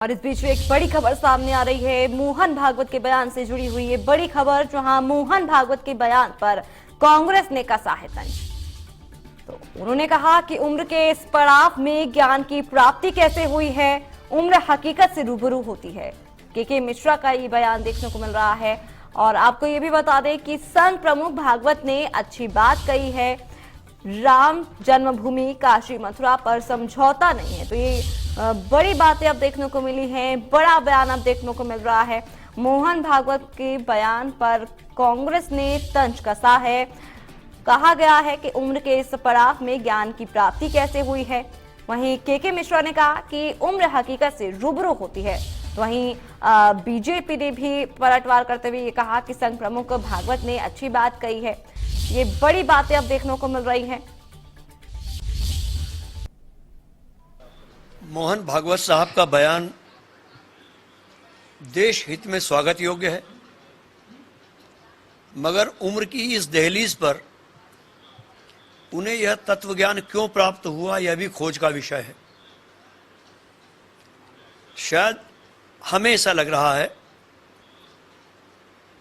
और इस बीच में एक बड़ी खबर सामने आ रही है मोहन भागवत के बयान से जुड़ी हुई है बड़ी खबर, जहां मोहन भागवत के बयान पर कांग्रेस ने कसा है तंज। तो उन्होंने कहा कि उम्र के इस पड़ाव में ज्ञान की प्राप्ति कैसे हुई है, उम्र हकीकत से रूबरू होती है। के मिश्रा का ये बयान देखने को मिल रहा है। और आपको ये भी बता दें कि संघ प्रमुख भागवत ने अच्छी बात कही है, राम जन्मभूमि काशी मथुरा पर समझौता नहीं है। तो ये बड़ी बातें अब देखने को मिली हैं, बड़ा बयान अब देखने को मिल रहा है। मोहन भागवत के बयान पर कांग्रेस ने तंज कसा है। कहा गया है कि उम्र के इस पड़ाव में ज्ञान की प्राप्ति कैसे हुई है। वहीं के मिश्रा ने कहा कि उम्र हकीकत से रूबरू होती है। तो वहीं बीजेपी ने भी पलटवार करते हुए ये कहा कि संघ प्रमुख भागवत ने अच्छी बात कही है। ये बड़ी बातें अब देखने को मिल रही हैं। मोहन भागवत साहब का बयान देश हित में स्वागत योग्य है, मगर उम्र की इस दहलीज पर उन्हें यह तत्वज्ञान क्यों प्राप्त हुआ, यह भी खोज का विषय है। शायद हमें ऐसा लग रहा है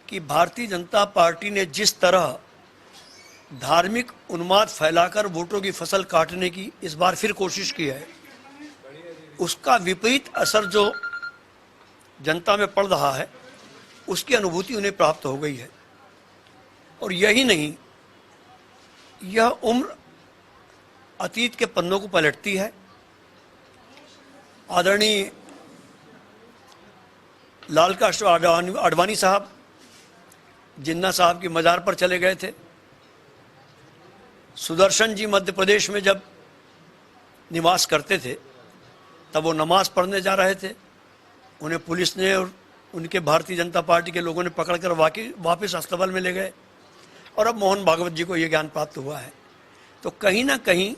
कि भारतीय जनता पार्टी ने जिस तरह धार्मिक उन्माद फैलाकर वोटों की फसल काटने की इस बार फिर कोशिश की है, उसका विपरीत असर जो जनता में पड़ रहा है, उसकी अनुभूति उन्हें प्राप्त हो गई है। और यही नहीं, यह उम्र अतीत के पन्नों को पलटती है। आदरणीय लाल कृष्ण आडवाणी साहब जिन्ना साहब की मजार पर चले गए थे। सुदर्शन जी मध्य प्रदेश में जब निवास करते थे तब वो नमाज पढ़ने जा रहे थे, उन्हें पुलिस ने और उनके भारतीय जनता पार्टी के लोगों ने पकड़कर वापस अस्तबल में ले गए। और अब मोहन भागवत जी को यह ज्ञान प्राप्त हुआ है। तो कहीं ना कहीं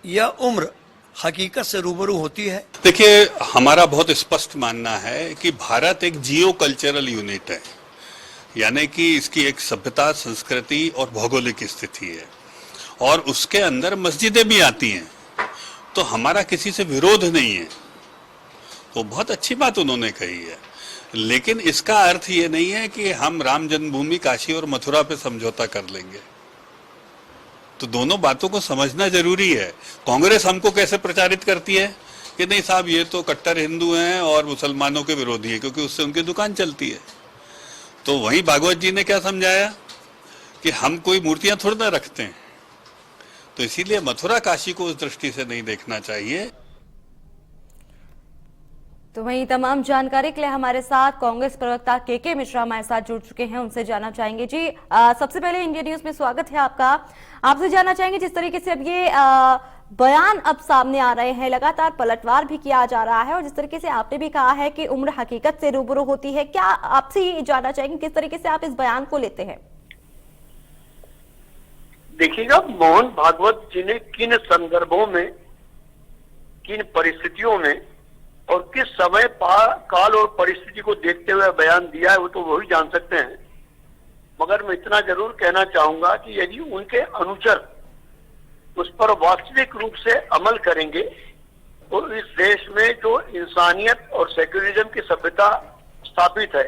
यह उम्र हकीकत से रूबरू होती है। देखिए, हमारा बहुत स्पष्ट मानना है कि भारत एक जियो कल्चरल यूनिट है, यानी कि इसकी एक सभ्यता, संस्कृति और भौगोलिक स्थिति है, और उसके अंदर मस्जिदें भी आती हैं। तो हमारा किसी से विरोध नहीं है, तो बहुत अच्छी बात उन्होंने कही है। लेकिन इसका अर्थ ये नहीं है कि हम राम जन्मभूमि काशी और मथुरा पे समझौता कर लेंगे। तो दोनों बातों को समझना जरूरी है। कांग्रेस हमको कैसे प्रचारित करती है कि नहीं साहब, ये तो कट्टर हिंदू हैं और मुसलमानों के विरोधी है, क्योंकि उससे उनकी दुकान चलती है। तो वहीं भागवत जी ने क्या समझाया कि हम कोई मूर्तियां थोड़ी ना रखते हैं। तो इसीलिए मथुरा काशी को उस दृष्टि से नहीं देखना चाहिए। तो वहीं तमाम जानकारी के लिए हमारे साथ कांग्रेस प्रवक्ता के मिश्रा हमारे साथ जुड़ चुके हैं, उनसे जानना चाहेंगे। जी, सबसे पहले इंडिया न्यूज में स्वागत है आपका। आपसे जानना चाहेंगे, जिस तरीके से अब ये बयान अब सामने आ रहे हैं, लगातार पलटवार भी किया जा रहा है, और जिस तरीके से आपने भी कहा है कि उम्र हकीकत से रूबरू होती है, क्या आपसे ये जानना चाहेंगे किस तरीके से आप इस बयान को लेते हैं? देखिएगा, मोहन भागवत जी ने किन संदर्भों में, किन परिस्थितियों में और किस समय काल और परिस्थिति को देखते हुए बयान दिया है, वो तो वही जान सकते हैं। मगर मैं इतना जरूर कहना चाहूंगा कि यदि उनके अनुचर उस पर वास्तविक रूप से अमल करेंगे तो इस देश में जो इंसानियत और सेक्युलरिज्म की सभ्यता स्थापित है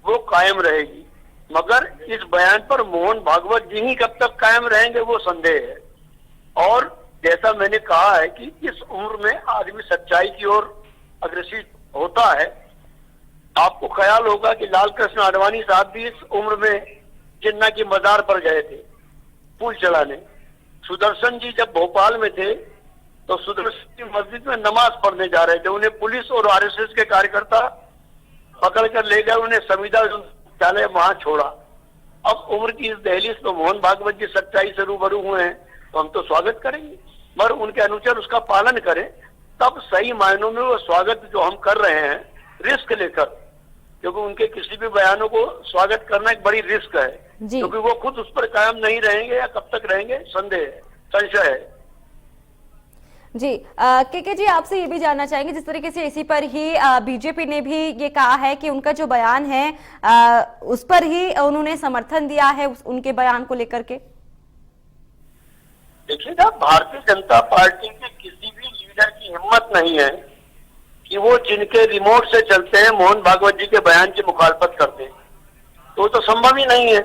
वो कायम रहेगी। मगर इस बयान पर मोहन भागवत जी ही कब तक कायम रहेंगे, वो संदेह है। और जैसा मैंने कहा है कि इस उम्र में आदमी सच्चाई की ओर अग्रसर होता है। आपको ख्याल होगा कि लाल कृष्ण आडवाणी साहब भी इस उम्र में जिन्ना की मजार पर गए थे फूल चढ़ाने। सुदर्शन जी जब भोपाल में थे तो सुदर्शन की मस्जिद में नमाज पढ़ने जा रहे थे, उन्हें पुलिस और आरएसएस के कार्यकर्ता पकड़ कर ले गए, उन्हें संविदा विद्यालय वहां छोड़ा। अब उम्र की इस दहलीज तो मोहन भागवत जी सच्चाई से रूबरू हुए हैं, तो हम तो स्वागत करेंगे, मगर उनके अनुचर उसका पालन करें, तब सही मायनों में वो स्वागत जो हम कर रहे हैं रिस्क लेकर, क्योंकि उनके किसी भी बयानों को स्वागत करना एक बड़ी रिस्क है, क्योंकि वो खुद उस पर कायम नहीं रहेंगे या कब तक रहेंगे संदेह है, संशय है। जी, के जी, आपसे ये भी जानना चाहेंगे, जिस तरीके से इसी पर ही बीजेपी ने भी ये कहा है कि उनका जो बयान है उस पर ही उन्होंने समर्थन दिया है उनके बयान को लेकर के। देखिएगा, भारतीय जनता पार्टी के किसी भी लीडर की हिम्मत नहीं है कि वो जिनके रिमोट से चलते हैं मोहन भागवत जी के बयान की मुखालफत करते हैं, तो संभव ही नहीं है।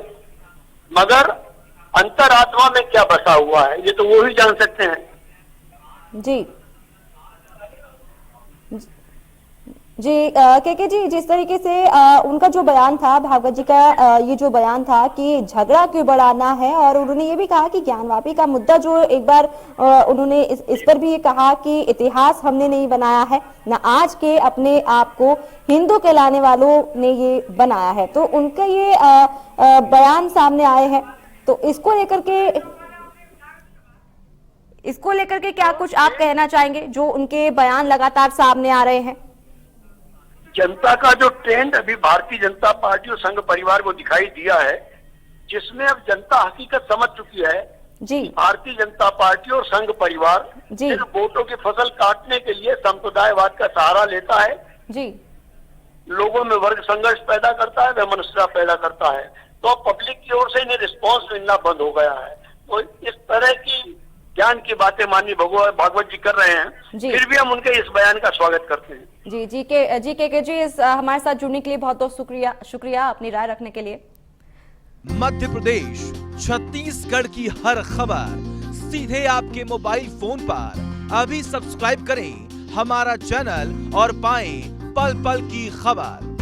मगर अंतरात्मा में क्या बसा हुआ है ये तो वो ही जान सकते हैं। जी जी के जी, जिस तरीके से उनका जो बयान था, भागवत जी का ये जो बयान था कि झगड़ा क्यों बढ़ाना है, और उन्होंने ये भी कहा कि ज्ञानवापी का मुद्दा जो एक बार उन्होंने इस पर भी ये कहा कि इतिहास हमने नहीं बनाया है, न आज के अपने आप को हिंदू कहलाने वालों ने ये बनाया है। तो उनका ये बयान सामने आए हैं, तो इसको लेकर के क्या कुछ आप कहना चाहेंगे, जो उनके बयान लगातार सामने आ रहे हैं? जनता का जो ट्रेंड अभी भारतीय जनता पार्टी और संघ परिवार को दिखाई दिया है, जिसमें अब जनता हकीकत समझ चुकी है जी। भारतीय जनता पार्टी और संघ परिवार जी। इन वोटों की फसल काटने के लिए संप्रदायवाद का सहारा लेता है जी। लोगों में वर्ग संघर्ष पैदा करता है, वैमनस्यता पैदा करता है। तो अब पब्लिक की ओर से इन्हें रिस्पॉन्स मिलना बंद हो गया है। तो इस तरह की ज्ञान की बातें माननीय भागवत जी कर रहे हैं, फिर भी हम उनके इस बयान का स्वागत करते हैं। जी के जी, हमारे साथ जुड़ने के लिए बहुत बहुत शुक्रिया अपनी राय रखने के लिए। मध्य प्रदेश, छत्तीसगढ़ की हर खबर सीधे आपके मोबाइल फोन पर। अभी सब्सक्राइब करें हमारा चैनल और पाएं पल पल की खबर।